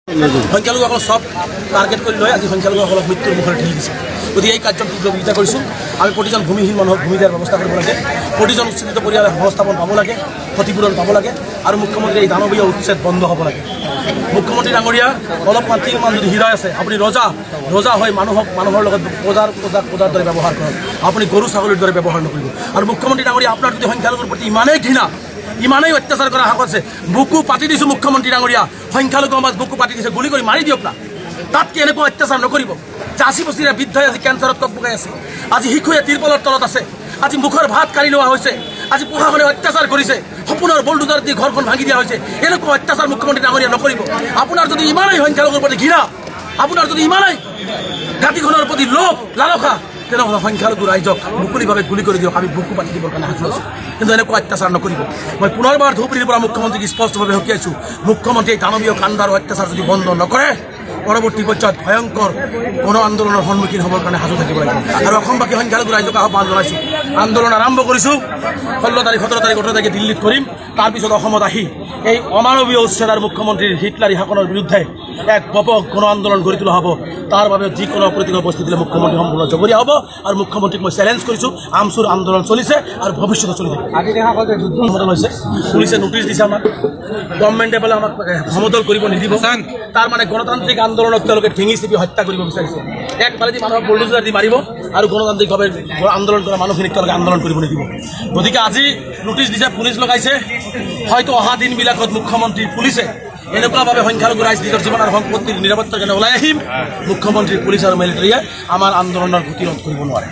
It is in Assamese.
সংখ্যালঘুসকল সব টাৰ্গেট কৰে লয় আজি সংখ্যালঘুসকলক মৃত্যুৰ মুখে ঠেলি দিছে। গতি এই কাৰ্য তীব্ৰ বিৰোধিতা কৰিছোঁ। আমি প্ৰতিজন ভূমিহীন মানুহক ভূমি দিয়াৰ ব্যৱস্থা কৰিব লাগে, প্ৰতিজন উচ্ছেদিত পৰিয়ালে সংস্থাপন পাব লাগে, ক্ষতিপূৰণ পাব লাগে আৰু মুখ্যমন্ত্ৰীৰ এই দানৱীয় উচ্ছেদ বন্ধ হ'ব লাগে। মুখ্যমন্ত্ৰী ডাঙৰীয়া অলপমান তিলমান যদি হৃদয় আছে, আপুনি ৰজা হৈ মানুহৰ লগত বজাৰ দৰে ব্যৱহাৰ কৰক, আপুনি গৰু ছাগলীৰ দৰে ব্যৱহাৰ নকৰিব। আৰু মুখ্যমন্ত্ৰী ডাঙৰীয়া আপোনাৰ যদি সংখ্যালঘুৰ প্ৰতি ইমানেই ঘৃণা, ইমানেই অত্যাচাৰ কৰা সাহস আছে, বুকু পাতি দিছোঁ মুখ্যমন্ত্ৰী ডাঙৰীয়া, সংখ্যালঘু সমাজ বুকু পাতি দিছে, গুলি কৰি মাৰি দিয়ক না। তাতকৈ এনেকুৱা অত্যাচাৰ নকৰিব। 80 বছৰীয়া বৃদ্ধই আজি কেঞ্চাৰত ককবকাই আছে, আজি শিশুৱে তিৰপলৰ তলত আছে, আজি মুখৰ ভাত কাঢ়ি লোৱা হৈছে, আজি প্ৰশাসনে অত্যাচাৰ কৰিছে, সপোনৰ বলডুজাৰ দি ঘৰখন ভাঙি দিয়া হৈছে। এনেকুৱা অত্যাচাৰ মুখ্যমন্ত্ৰী ডাঙৰীয়া নকৰিব। আপোনাৰ যদি ইমানেই সংখ্যালঘুৰ প্ৰতি ঘৃণা, আপোনাৰ যদি ইমানেই জাতিখনৰ প্ৰতি লোভ লালসা, তেনেহ'লে সংখ্যালঘু ৰাইজক মুকলিভাৱে গুলি কৰি দিয়ক, আমি বুকু পাতি দিবৰ কাৰণে সাজু আছোঁ। কিন্তু এনেকুৱা অত্যাচাৰ নকৰিব। মই পুনৰবাৰ ধুবুৰীৰ পৰা মুখ্যমন্ত্ৰীক স্পষ্টভাৱে সকীয়াইছোঁ, মুখ্যমন্ত্ৰীয়ে দানৱীয় কাণ্ড আৰু অত্যাচাৰ যদি বন্ধ নকৰে, পৰৱৰ্তী পৰ্যায়ত ভয়ংকৰ গণ আন্দোলনৰ সন্মুখীন হ'বৰ কাৰণে সাজু থাকিব লাগিব। আৰু অসমবাসী সংখ্যালঘু ৰাইজক আহ্বান জনাইছোঁ, আন্দোলন আৰম্ভ কৰিছোঁ। 16 তাৰিখ 17 তাৰিখ 18 তাৰিখে দিল্লীত কৰিম। তাৰপিছত অসমত আহি এই অমানৱীয় উচ্ছেদ আৰু মুখ্যমন্ত্ৰীৰ হিটলাৰী শাসনৰ বিৰুদ্ধে এক ব্যাপক গণ আন্দোলন গঢ়ি তোলা হ'ব। তাৰ বাবে যিকোনো অপ্ৰীতিকৰ পৰিস্থিতিলৈ মুখ্যমন্ত্ৰী সম্পূৰ্ণ জগৰীয়া হ'ব। আৰু মুখ্যমন্ত্ৰীক মই চেলেঞ্জ কৰিছোঁ, আমচুৰ আন্দোলন চলিছে আৰু ভৱিষ্যতে চলি থাকিব। হৈছে পুলিচে নোটিছ দিছে আমাক, গভৰ্ণমেণ্টে বোলে আমাক সমদল কৰিব নিদিব। তাৰ মানে গণতান্ত্ৰিক আন্দোলনক তেওঁলোকে ঠেঙি চেপি হত্যা কৰিব বিচাৰিছে। একফালেদি মানুহক বুলডোজাৰ দি মাৰিব আৰু গণতান্ত্ৰিকভাৱে আন্দোলন কৰা মানুহখিনিক তেওঁলোকে আন্দোলন কৰিব নিদিব। গতিকে আজি নোটিছ দিছে, পুলিচ লগাইছে। হয়তো অহা দিনবিলাকত মুখ্যমন্ত্ৰীৰ পুলিচে এনেকুৱাভাৱে সংখ্যালঘু ৰাইজ নিজৰ জীৱন আৰু সম্পত্তিৰ নিৰাপত্তাৰ কাৰণে ওলাই আহিম, মুখ্যমন্ত্ৰী পুলিচ আৰু মিলিটাৰীয়ে আমাৰ আন্দোলনৰ গতি ৰোধ কৰিব নোৱাৰে।